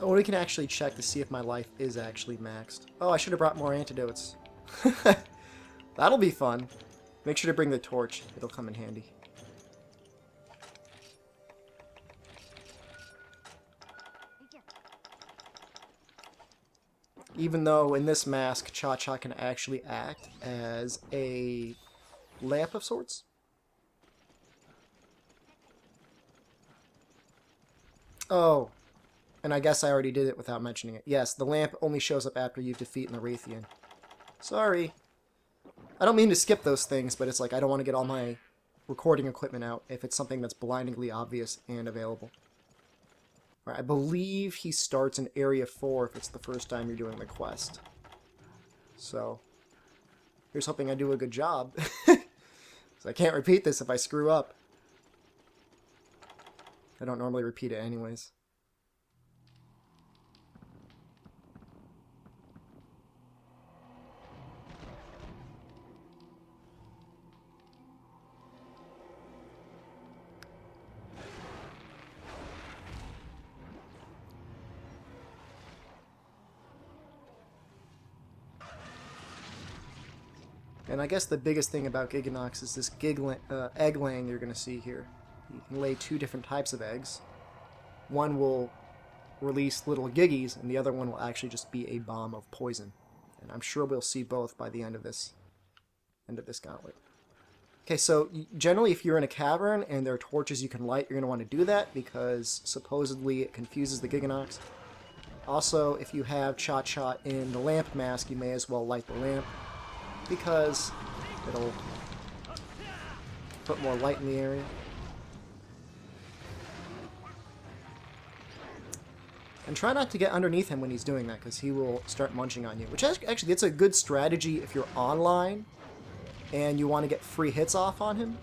Oh, we can actually check to see if my life is actually maxed. Oh, I should have brought more antidotes. That'll be fun. Make sure to bring the torch. It'll come in handy. Even though in this mask, Cha-Cha can actually act as a lamp of sorts. Oh, and I guess I already did it without mentioning it. Yes, the lamp only shows up after you defeat an Arathian. Sorry. I don't mean to skip those things, but it's like I don't want to get all my recording equipment out if it's something that's blindingly obvious and available. Right, I believe he starts in Area 4 if it's the first time you're doing the quest. So, here's hoping I do a good job. So I can't repeat this if I screw up. I don't normally repeat it anyways. And I guess the biggest thing about Giganox is this egg laying you're going to see here. You can lay two different types of eggs. One will release little giggies, and the other one will actually just be a bomb of poison. And I'm sure we'll see both by the end of this gauntlet. Okay, so generally if you're in a cavern and there are torches you can light, you're going to want to do that because supposedly it confuses the Giganox. Also, if you have Cha-Cha in the lamp mask, you may as well light the lamp, because it'll put more light in the area. And try not to get underneath him when he's doing that, because he will start munching on you. Which actually, it's a good strategy if you're online and you want to get free hits off on him.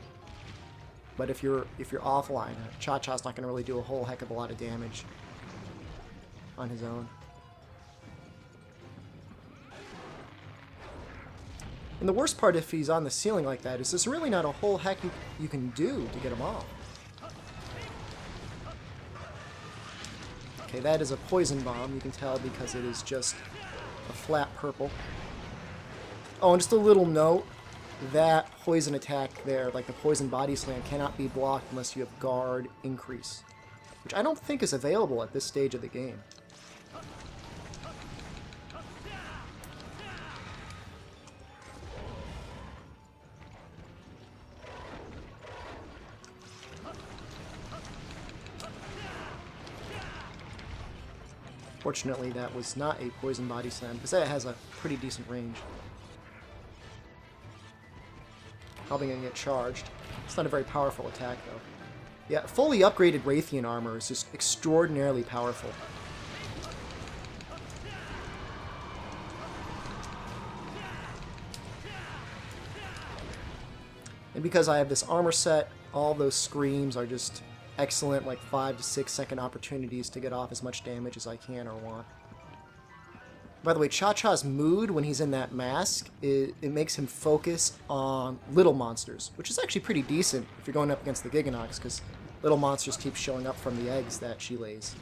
But if you're offline, Cha-Cha's not going to really do a whole heck of a lot of damage on his own. And the worst part if he's on the ceiling like that is there's really not a whole heck you can do to get him off. Okay, that is a poison bomb, you can tell because it is just a flat purple. Oh, and just a little note, that poison attack there, like the poison body slam, cannot be blocked unless you have guard increase, which I don't think is available at this stage of the game. Fortunately, that was not a poison body slam, because that has a pretty decent range. Probably going to get charged. It's not a very powerful attack, though. Yeah, fully upgraded Rathian armor is just extraordinarily powerful. And because I have this armor set, all those screams are just excellent, like 5 to 6 second opportunities to get off as much damage as I can or want. By the way, Cha-Cha's mood when he's in that mask, it makes him focus on little monsters, which is actually pretty decent if you're going up against the Giganox, because little monsters keep showing up from the eggs that she lays.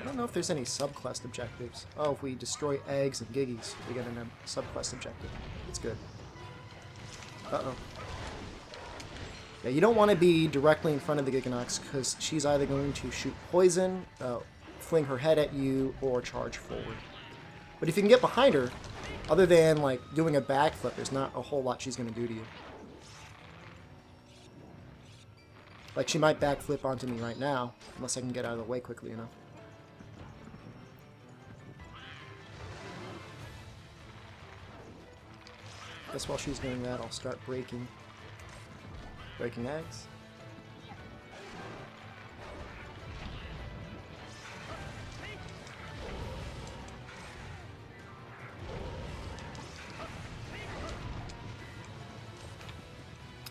I don't know if there's any subquest objectives. Oh, if we destroy eggs and giggies, we get a subquest objective. It's good. Uh-oh. Yeah, you don't want to be directly in front of the Giganox, because she's either going to shoot poison, fling her head at you, or charge forward. But if you can get behind her, other than like doing a backflip, there's not a whole lot she's going to do to you. Like, she might backflip onto me right now, unless I can get out of the way quickly enough. Guess while she's doing that, I'll start breaking eggs.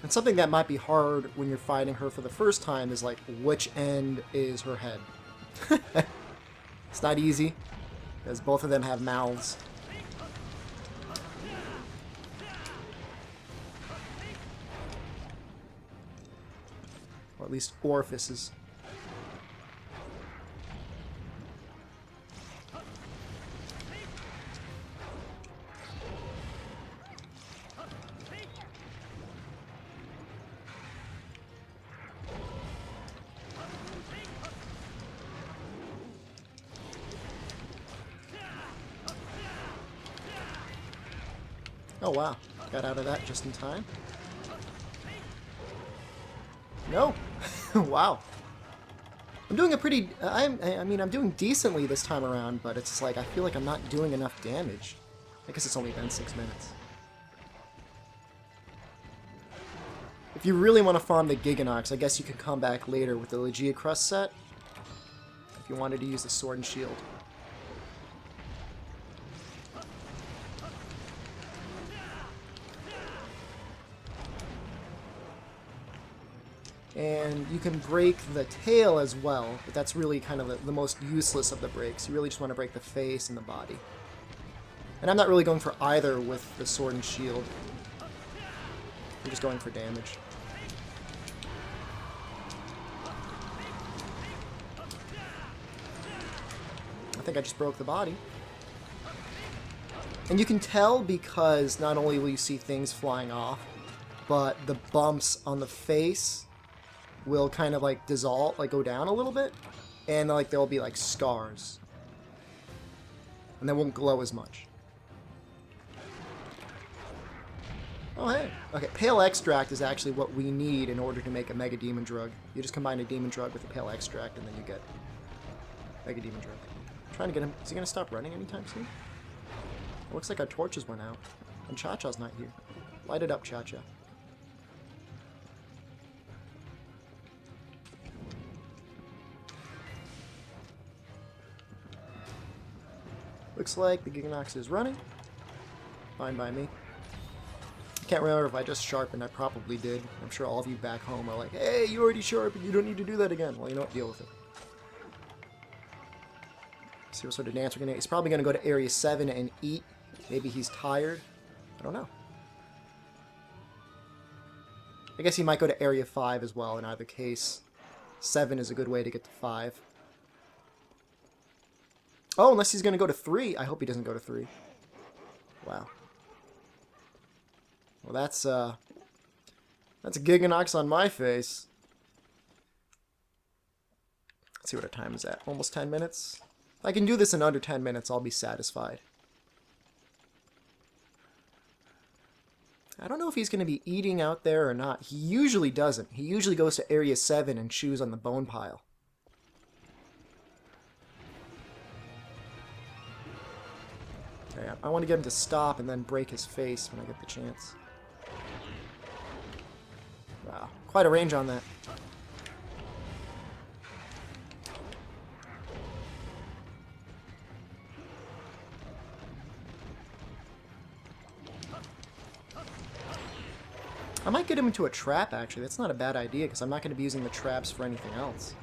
And something that might be hard when you're fighting her for the first time is like, which end is her head? It's not easy, because both of them have mouths. Or at least orifices. Oh wow, got out of that just in time. No! Wow. I'm doing a pretty... I mean, I'm doing decently this time around, but it's like, I feel like I'm not doing enough damage. I guess it's only been 6 minutes. If you really want to farm the Giganox, I guess you can come back later with the Legia Crust set. If you wanted to use the Sword and Shield. And you can break the tail as well, but that's really kind of the most useless of the breaks. You really just want to break the face and the body. And I'm not really going for either with the Sword and Shield. I'm just going for damage. I think I just broke the body. And you can tell because not only will you see things flying off, but the bumps on the face will kind of like dissolve, like go down a little bit, and like there will be like scars, and they won't glow as much. Oh hey, okay, Pale Extract is actually what we need in order to make a Mega Demon Drug. You just combine a Demon Drug with a Pale Extract, and then you get Mega Demon Drug. I'm trying to get him. Is he gonna stop running anytime soon? It looks like our torches went out, and Cha-Cha's not here. Light it up, Cha-Cha. Looks like the Giganox is running. Fine by me. I can't remember if I just sharpened. I probably did. I'm sure all of you back home are like, hey, you already sharpened. You don't need to do that again. Well, you know what? Deal with it. See what sort of dance we're going to... He's probably going to go to Area 7 and eat. Maybe he's tired. I don't know. I guess he might go to Area 5 as well. In either case, 7 is a good way to get to 5. Oh, unless he's going to go to 3. I hope he doesn't go to 3. Wow. Well, that's a Giganox on my face. Let's see what our time is at. Almost 10 minutes. If I can do this in under 10 minutes, I'll be satisfied. I don't know if he's going to be eating out there or not. He usually doesn't. He usually goes to Area 7 and chews on the bone pile. Okay, I want to get him to stop and then break his face when I get the chance. Wow, quite a range on that. I might get him into a trap, actually. That's not a bad idea, because I'm not going to be using the traps for anything else.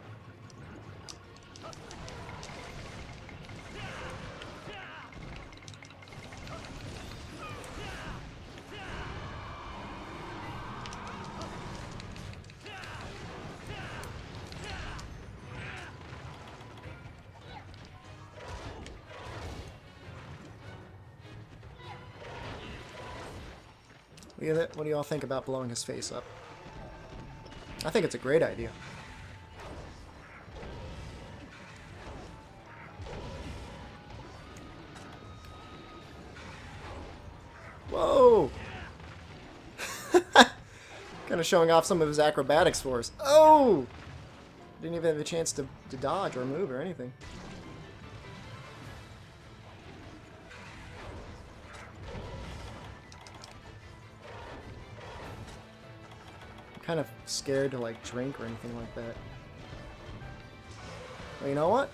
What do y'all think about blowing his face up? I think it's a great idea. Whoa! Kind of showing off some of his acrobatics for us. Oh! Didn't even have a chance to dodge or move or anything. Kind of scared to like drink or anything like that. Well, you know what?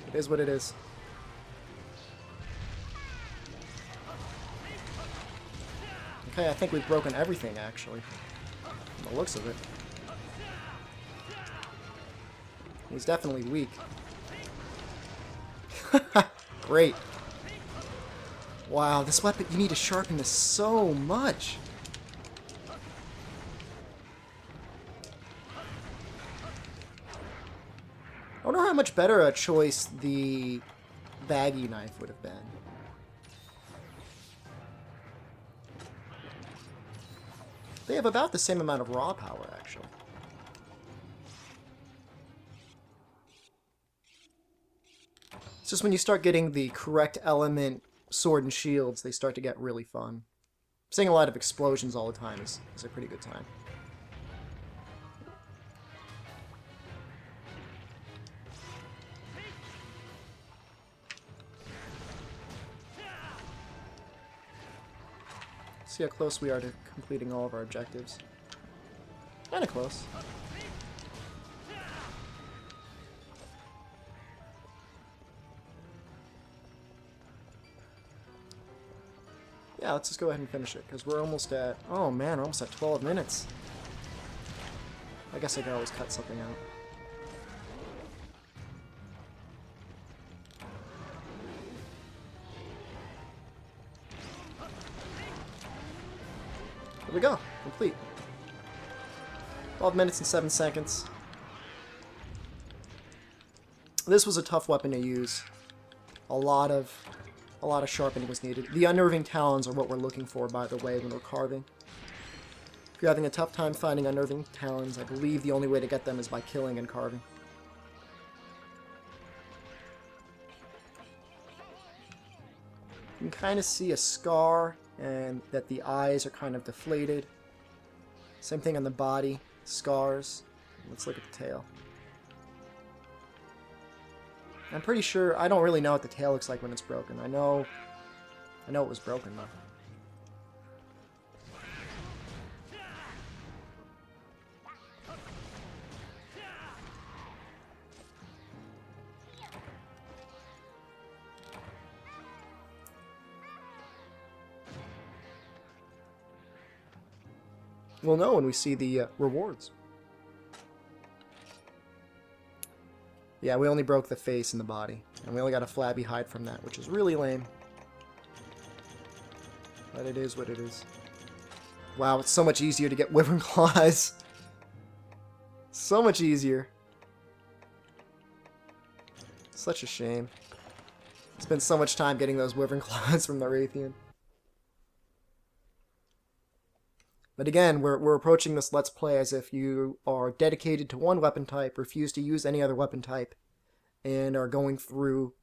It is what it is. Okay, I think we've broken everything actually. the looks of it. He's definitely weak. Great. Wow, this weapon, you need to sharpen this so much. I wonder how much better a choice the baggy knife would have been. They have about the same amount of raw power, actually. It's just when you start getting the correct element sword and shields, they start to get really fun. Seeing a lot of explosions all the time is a pretty good time. See how close we are to completing all of our objectives. Kinda close. Yeah, let's just go ahead and finish it, because we're almost at... Oh man, we're almost at 12 minutes. I guess I can always cut something out. There we go. Complete. 12 minutes and 7 seconds. This was a tough weapon to use. A lot of sharpening was needed. The unnerving talons are what we're looking for, by the way, when we're carving. If you're having a tough time finding unnerving talons, I believe the only way to get them is by killing and carving. You can kind of see a scar, and that the eyes are kind of deflated. Same thing on the body, scars. Let's look at the tail. I'm pretty sure, I don't really know what the tail looks like when it's broken. I know it was broken though. We'll know when we see the rewards. Yeah, we only broke the face and the body. And we only got a flabby hide from that, which is really lame. But it is what it is. Wow, it's so much easier to get wyvern claws. So much easier. Such a shame. Spent so much time getting those wyvern claws from the Raytheon. But again, we're approaching this Let's Play as if you are dedicated to one weapon type, refuse to use any other weapon type, and are going through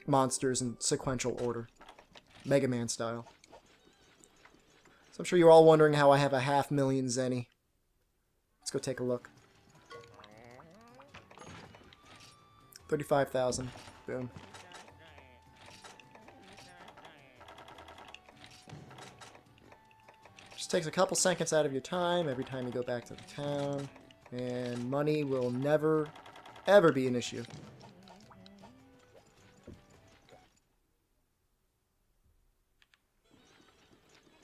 monsters in sequential order. Mega Man style. So I'm sure you're all wondering how I have a 500,000 Zenny. Let's go take a look. 35,000. Boom. Just takes a couple seconds out of your time every time you go back to the town, and money will never, ever be an issue.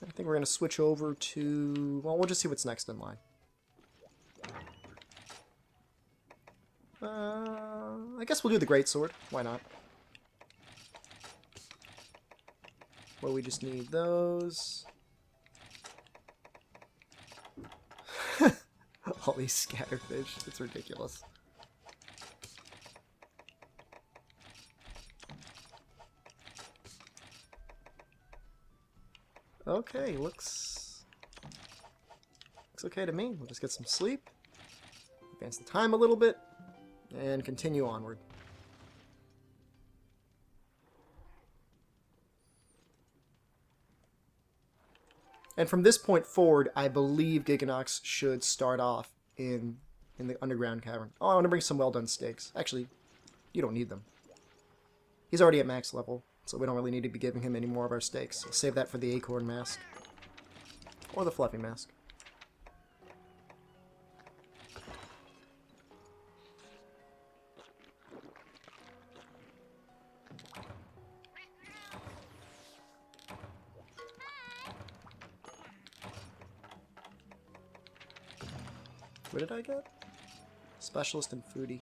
I think we're going to switch over to... Well, we'll just see what's next in line. I guess we'll do the Greatsword. Why not? Well, we just need those. All these scatterfish. It's ridiculous. Okay, looks okay to me. We'll just get some sleep, advance the time a little bit, and continue onward. And from this point forward, I believe Giganox should start off in the underground cavern. Oh, I want to bring some well-done steaks. Actually, you don't need them. He's already at max level, so we don't really need to be giving him any more of our steaks. We'll save that for the acorn mask. Or the fluffy mask. What did I get? Specialist in foodie.